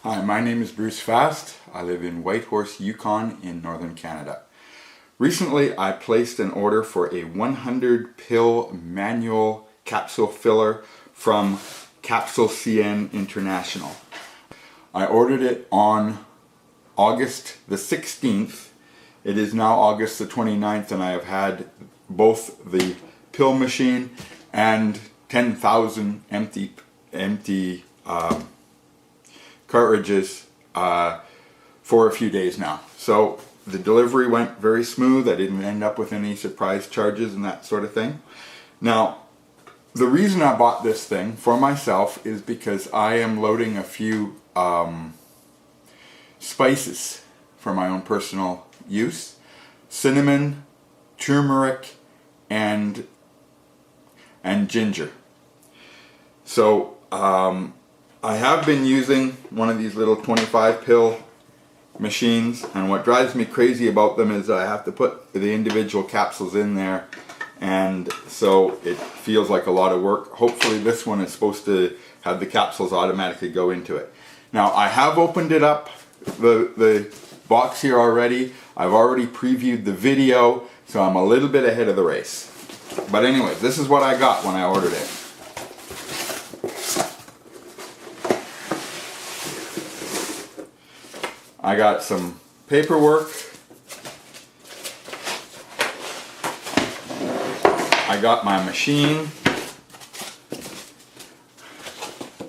Hi, my name is Bruce Fast. I live in Whitehorse, Yukon in northern Canada. Recently I placed an order for a 100 pill manual capsule filler from Capsule CN International. I ordered it on August the 16th. It is now August the 29th and I have had both the pill machine and 10,000 empty cartridges for a few days now. So the delivery went very smooth. I didn't end up with any surprise charges and that sort of thing. Now, the reason I bought this thing for myself is because I am loading a few spices for my own personal use. Cinnamon, turmeric, and ginger. So I have been using one of these little 25 pill machines, and what drives me crazy about them is I have to put the individual capsules in there, and so it feels like a lot of work. Hopefully this one is supposed to have the capsules automatically go into it. Now I have opened it up, the box here already. I've already previewed the video, so I'm a little bit ahead of the race. But anyways, this is what I got when I ordered it. I got some paperwork. I got my machine.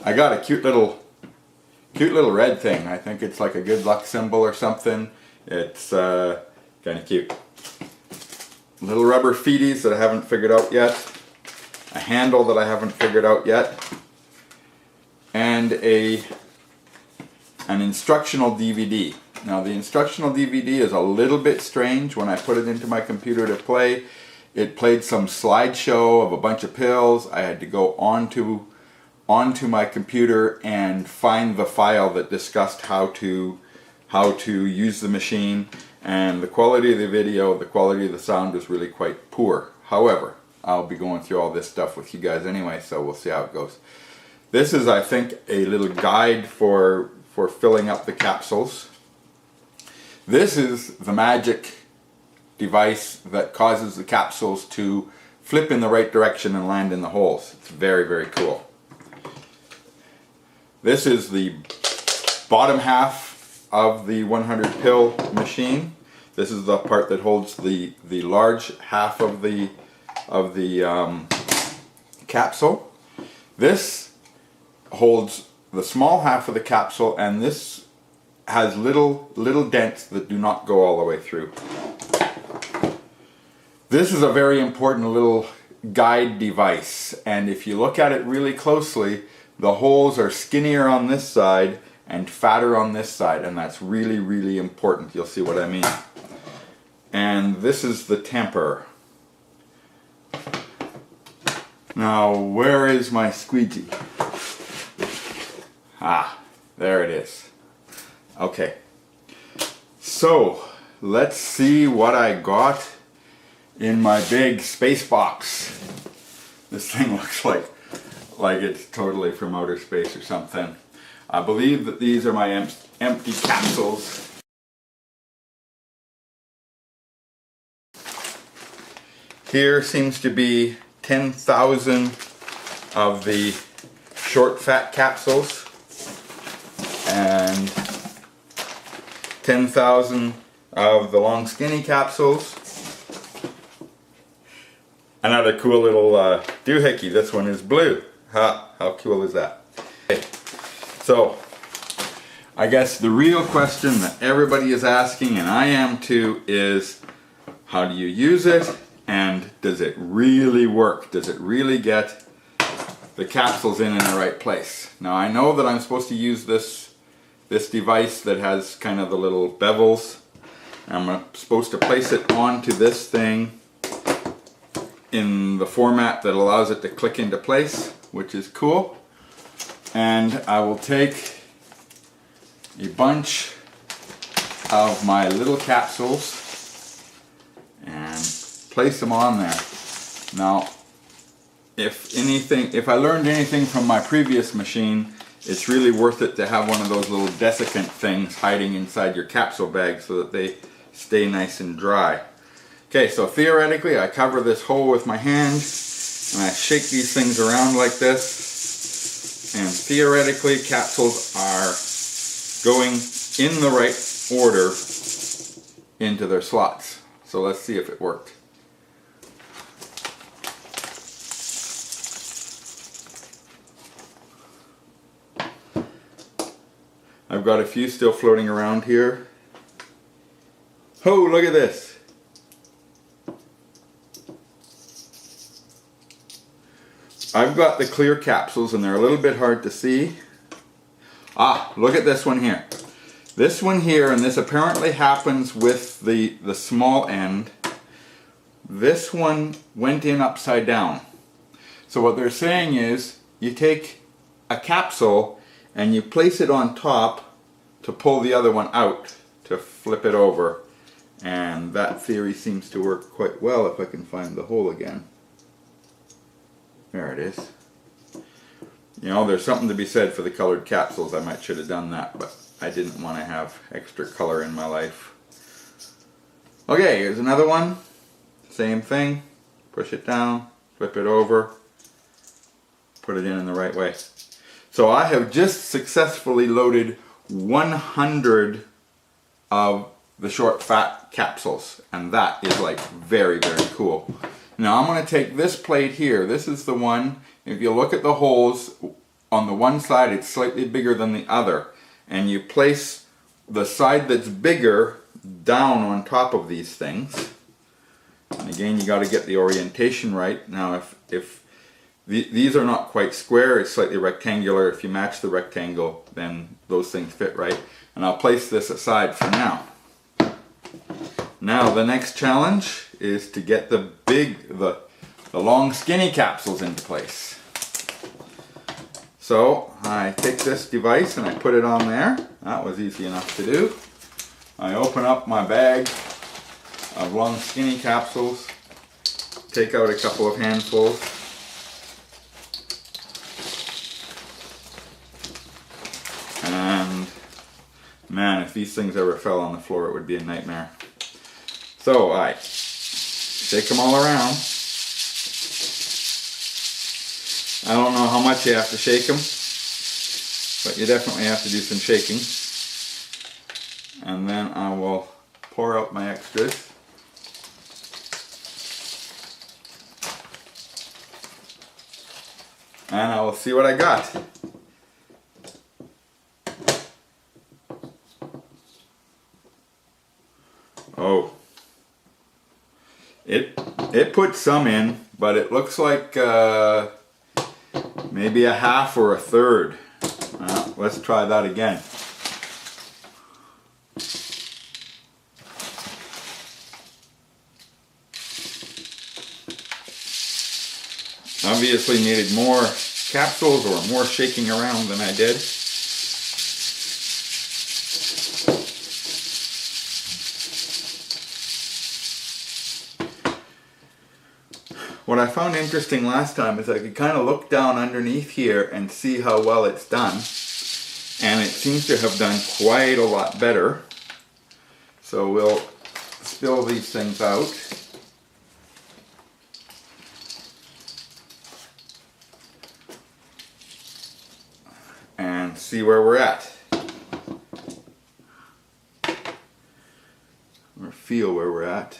I got a cute little red thing. I think it's like a good luck symbol or something. It's kind of cute. Little rubber feeties that I haven't figured out yet. A handle that I haven't figured out yet. And an instructional DVD. Now the instructional DVD is a little bit strange. When I put it into my computer to play, it played some slideshow of a bunch of pills. I had to go onto my computer and find the file that discussed how to use the machine, and the quality of the video, the quality of the sound was really quite poor. However, I'll be going through all this stuff with you guys anyway, so we'll see how it goes. This is, I think, a little guide for filling up the capsules. This is the magic device that causes the capsules to flip in the right direction and land in the holes. It's very, very cool. This is the bottom half of the 100 pill machine. This is the part that holds the large half of the capsule. This holds the small half of the capsule, and this has little dents that do not go all the way through. This is a very important little guide device, and if you look at it really closely, the holes are skinnier on this side and fatter on this side, and that's really, really important. You'll see what I mean. And this is the temper. Now, where is my squeegee? Ah, there it is. Okay, so let's see what I got in my big space box. This thing looks like it's totally from outer space or something. I believe that these are my empty capsules. Here seems to be 10,000 of the short fat capsules and 10,000 of the long skinny capsules. Another cool little doohickey. This one is blue. How cool is that? Okay. So I guess the real question that everybody is asking, and I am too, is how do you use it, and does it really work? Does it really get the capsules in the right place? Now I know that I'm supposed to use this device that has kind of the little bevels. I'm supposed to place it onto this thing in the format that allows it to click into place, which is cool. And I will take a bunch of my little capsules and place them on there. Now, if I learned anything from my previous machine, it's really worth it to have one of those little desiccant things hiding inside your capsule bag so that they stay nice and dry. Okay, so theoretically I cover this hole with my hand and I shake these things around like this, and theoretically capsules are going in the right order into their slots. So let's see if it worked. I've got a few still floating around here. Oh, look at this. I've got the clear capsules and they're a little bit hard to see. Ah, look at this one here. This one here, and this apparently happens with the small end. This one went in upside down. So what they're saying is, you take a capsule and you place it on top to pull the other one out, to flip it over. And that theory seems to work quite well if I can find the hole again. There it is. You know, there's something to be said for the colored capsules. I should have done that, but I didn't want to have extra color in my life. Okay, here's another one. Same thing. Push it down, flip it over, put it in the right way. So I have just successfully loaded 100 of the short fat capsules, and that is like very, very cool. Now I'm going to take this plate here. This is the one, if you look at the holes on the one side, it's slightly bigger than the other, and you place the side that's bigger down on top of these things. And again, you got to get the orientation right. Now if these are not quite square, it's slightly rectangular. If you match the rectangle, then those things fit right. And I'll place this aside for now. Now the next challenge is to get the long skinny capsules into place. So I take this device and I put it on there. That was easy enough to do. I open up my bag of long skinny capsules, take out a couple of handfuls, and man, if these things ever fell on the floor, it would be a nightmare. So I shake them all around. I don't know how much you have to shake them, but you definitely have to do some shaking. And then I will pour out my extras. And I will see what I got. Oh. It put some in, but it looks like maybe a half or a third. Let's try that again. Obviously needed more capsules or more shaking around than I did. What I found interesting last time is I could kind of look down underneath here and see how well it's done. And it seems to have done quite a lot better. So we'll spill these things out. And see where we're at. Or feel where we're at.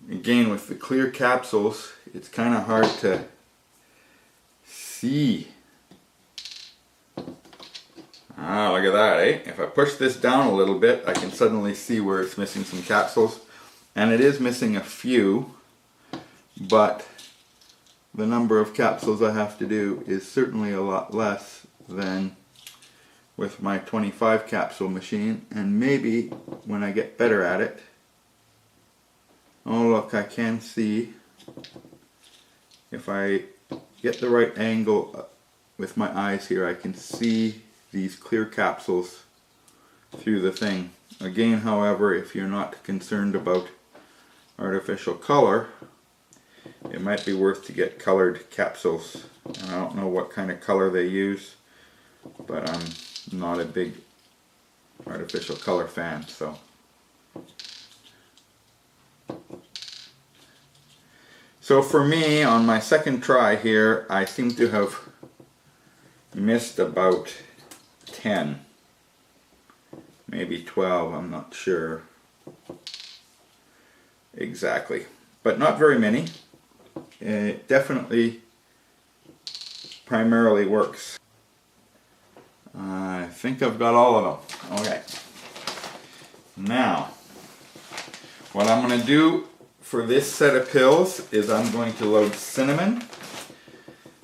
Again, with the clear capsules, it's kind of hard to see. Ah, look at that, eh? If I push this down a little bit, I can suddenly see where it's missing some capsules. And it is missing a few, but the number of capsules I have to do is certainly a lot less than with my 25 capsule machine. And maybe when I get better at it, oh look, I can see, if I get the right angle with my eyes here, I can see these clear capsules through the thing. Again, however, if you're not concerned about artificial color, it might be worth to get colored capsules. And I don't know what kind of color they use, but I'm not a big artificial color fan, so. So for me, on my second try here, I seem to have missed about 10, maybe 12, I'm not sure exactly, but not very many. It definitely primarily works. I think I've got all of them. Okay. Now, what I'm going to do for this set of pills is I'm going to load cinnamon.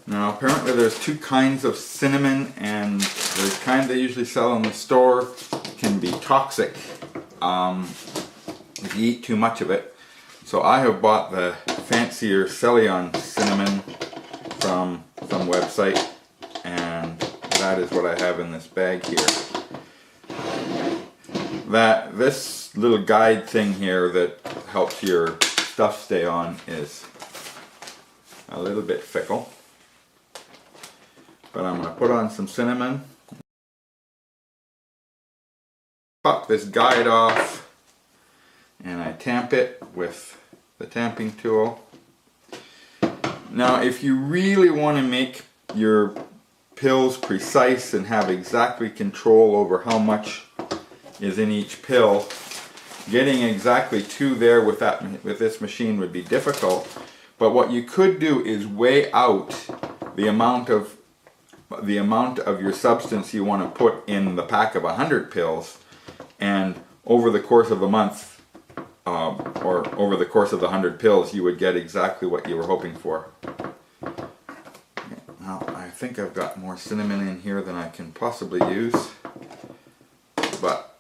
Now apparently there's two kinds of cinnamon, and the kind they usually sell in the store can be toxic if you eat too much of it. So I have bought the fancier Celion cinnamon from some website, and that is what I have in this bag here. This little guide thing here that helps your stuff stay on is a little bit fickle. But I'm going to put on some cinnamon. Pop this guide off and I tamp it with the tamping tool. Now if you really want to make your pills precise and have exactly control over how much is in each pill, getting exactly 2 there with this machine would be difficult. But what you could do is weigh out the amount of your substance you want to put in the pack of 100 pills, and over the course of a month or over the course of the 100 pills you would get exactly what you were hoping for. Now I think I've got more cinnamon in here than I can possibly use, but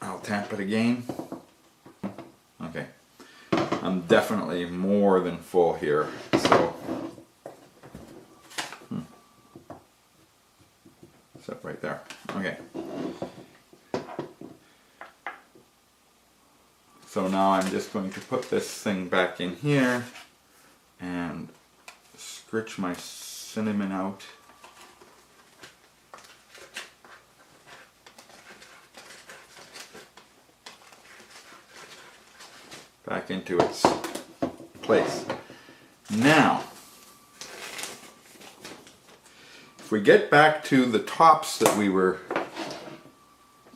I'll tamp it again. Okay, I'm definitely more than full here, so set right there. Okay. So now I'm just going to put this thing back in here and scritch my cinnamon out. Back into its place. Now, if we get back to the tops that we were,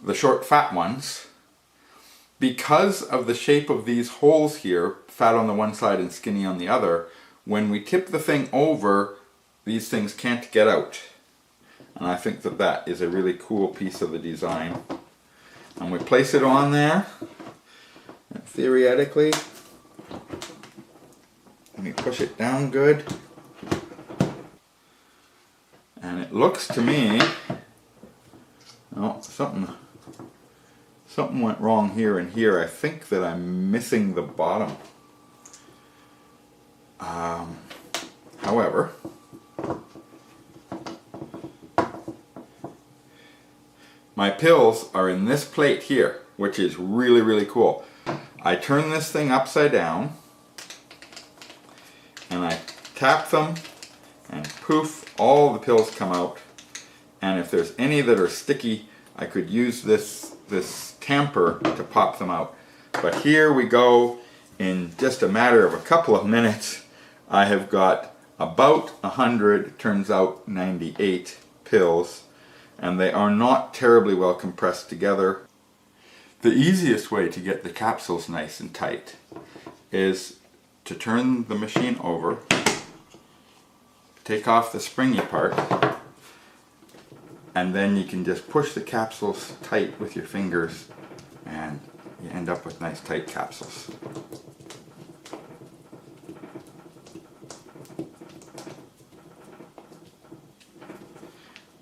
the short fat ones, because of the shape of these holes here, fat on the one side and skinny on the other, when we tip the thing over, these things can't get out. And I think that that is a really cool piece of the design. And we place it on there, and theoretically, let me push it down good. And it looks to me, oh, something went wrong here and here. I think that I'm missing the bottom. However, my pills are in this plate here, which is really, really cool. I turn this thing upside down and I tap them, and poof, all the pills come out. And if there's any that are sticky, I could use this tamper to pop them out. But here we go. In just a matter of a couple of minutes, I have got about 100, turns out 98 pills, and they are not terribly well compressed together. The easiest way to get the capsules nice and tight is to turn the machine over, take off the springy part, and then you can just push the capsules tight with your fingers and you end up with nice tight capsules.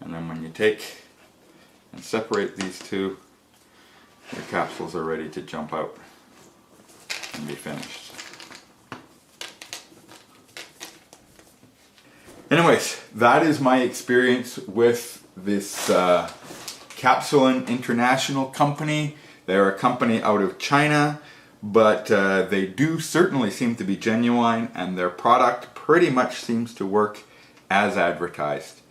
And then when you take and separate these two, your capsules are ready to jump out and be finished. Anyways, that is my experience with this Capsulin International company. They're a company out of China, but they do certainly seem to be genuine, and their product pretty much seems to work as advertised.